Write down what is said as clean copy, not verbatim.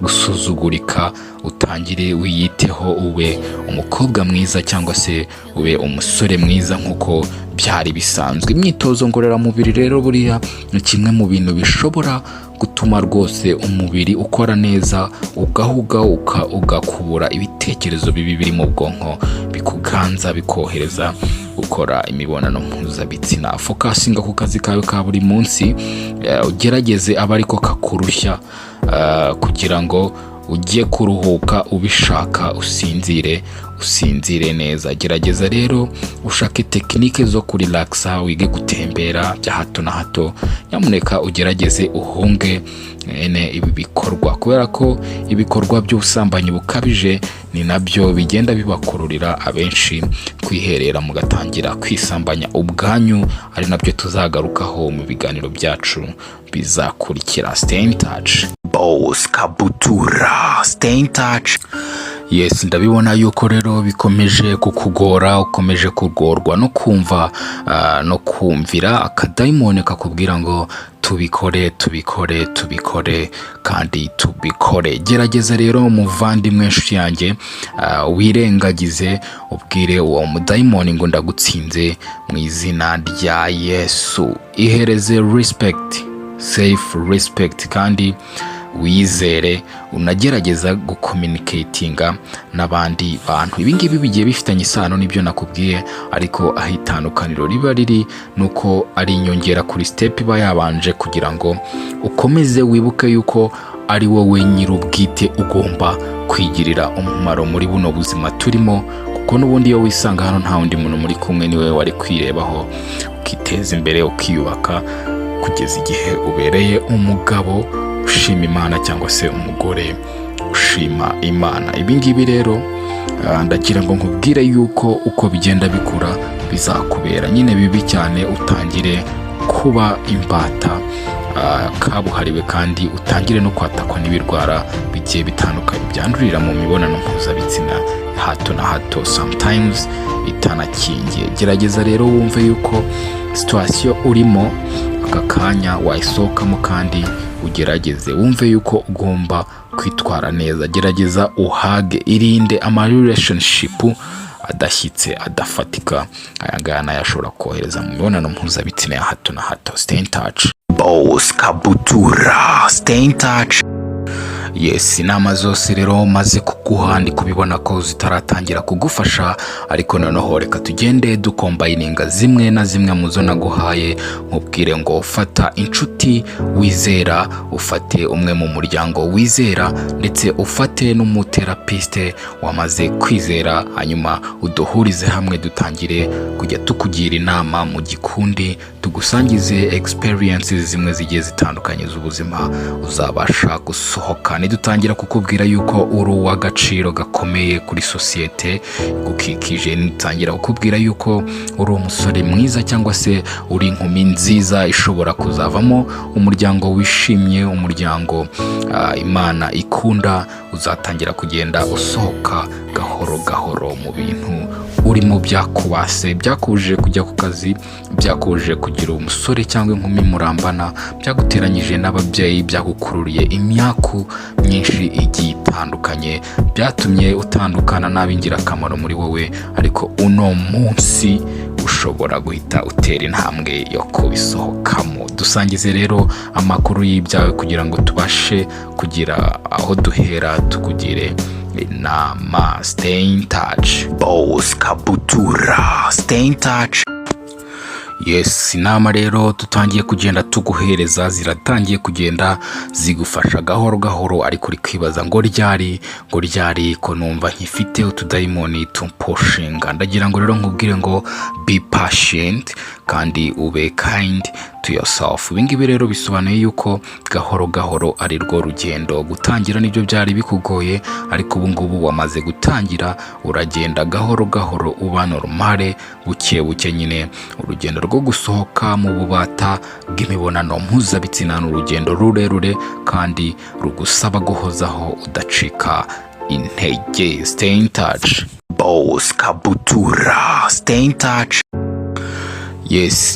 gusuzugurika, utangire wiyiteho ube umukobwa mwiza cyangwa se ube umusore mwiza nk'uko byari bisanzwe. Imyitozo ngororamubiri rero buriya ni kimwe mu bintu bishobora gutuma rwose umubiri ukora neza, ugahuga ugakubura ibitekerezo bibi biri mu bwonko, bikuganza bikohereza gukora imibonano mpuzabitsina. Fokasinga ku kazi kawe ka buri munsi, ugerageze aba ariko kakurushya kugira ngo ujye kuruhuka ubishaka, usinzire neza. Gerageza rero ushake tekinike zo kurelaxa, wige gutembera bya hato na hato. Nyamuneka ugerageze uhunge ibi bikorwa, kubera ko ibikorwa by'ubusambanyi bukabije ni nabyo bigenda bibakururira abenshi kwiherera, mugatangira kwisambanya ubwanyu, ari nabyo tuzagarukaho mu biganiro byacu bizakurikira. Stay in touch. Boss Kabutura, stay in touch. Yes, ndabibona yuko rero bikomeje kukugora, ukomeje kugorwa no kumva no kumvira akadayimoni kakubwira ngo tubikore kandi tubikore. Gerageza rero muvandimwe nshuti yanjye, wirengagize ubwire uwo mudayimoni ngo ndagutsinze mu izina rya Yesu. Ihereze respect, safe respect, kandi wizere unagerageza gucommunicatinga n'abandi bantu. Ibingibi bigiye bifitanye isano n'ibyo nakubwiye, ariko aho itandukaniro riba riri nuko ari inyongera kuri step iba yabanje, kugira ngo ukomeze wibuke yuko ari wowe nyir'ubwite ugomba kwigirira umumaro muri buno buzima turimo, kuko n'ubundi iyo wisanga hano nta wundi muntu muri kumwe, ni wowe wari kwirebaho ukiteza imbere, ukiyubaka kugeza igihe ubereye umugabo ushima Imana cyangwa se umugore ushima Imana. Ibingibi rero ndagira ngo nkubwire yuko uko bigenda bikura bizakubera nyine bibi cyane, utangire kuba imbata kabuhariwe, kandi utangire no kwatakwa n'ibirwara bigiye bitandukanye byandurira mu mibonano mpuzabitsina hato na hato, sometimes itanakingiye. Gerageza rero wumve yuko situation urimo aka kanya wayisohokamo, kandi ugerageze wumve yuko ugomba kwitwara neza. Gerageza uhage, irinde ama relationship adashyitse adafatika. Aya ngaya nayo ashobora kohereza mu mibonano mpuzabitsina ya hato na hato. Stay in touch. Boss Kabutura, stay in touch. Yes, inama zose rero maze kuguha ndi kubibona ko zitaratangira kugufasha, ariko noneho reka tugende dukombayininga zimwe na zimwe mu zo naguhaye. Nkubwire ngo ufata inshuti wizera, ufate umwe mu muryango wizera, ndetse ufate n'umuterapiste wamaze kwizera, hanyuma uduhurize hamwe dutangire kujya tukugira inama mu gikundi, tugusangize experiences zimwe zigiye zitandukanye z'ubuzima uzabasha gusohoka. Nidutangira kukubwira yuko uri uw'agaciro gakomeye kuri sosiyete gukikije, nidutangira kukubwira yuko uri umusore mwiza cyangwa se uri inkumi nziza ishobora kuzavamo umuryango wishimye, umuryango Imana ikunda, uzatangira kugenda usohoka gahoro gahoro mu bintu urimo byakubase, byakubujije kujya ku kazi, byakubujije kugira umusore cyangwa inkumi murambana, byaguteranyije n'ababyeyi, byagukururiye imyaku myinshi igiye itandukanye, byatumye utandukana n'ab'ingirakamaro muri wowe, ariko uno munsi ushobora guhita utera intambwe yo kubisohokamo. Dusangize rero amakuru y'ibyawe kugira ngo tubashe kugira aho duhera tukugire inama. Stay in touch. Boss Kabutura, stay in touch. Yes, inama rero tutangiye kugenda tuguhereza ziratangiye kugenda zigufasha gahoro gahoro, ariko uri kwibaza ngo ryari ko numva nkifite utudayimoni tumpushinga. Ndagira ngo rero nkubwire ngo be patient kandi ube kind to yourself. Ibingibi rero bisobanuye yuko gahoro gahoro ari rwo rugendo. Gutangira nibyo byari bikugoye, ariko ubu ngubu wamaze gutangira, uragenda gahoro gahoro uba normale, buke buke. Nyine urugendo rwo gusohoka mu bubata bw'imibonano mpuzabitsina ni urugendo rurerure kandi rugusaba guhozaho udacika intege. Stay in touch. Boss Kabutura, stay in touch. Yes,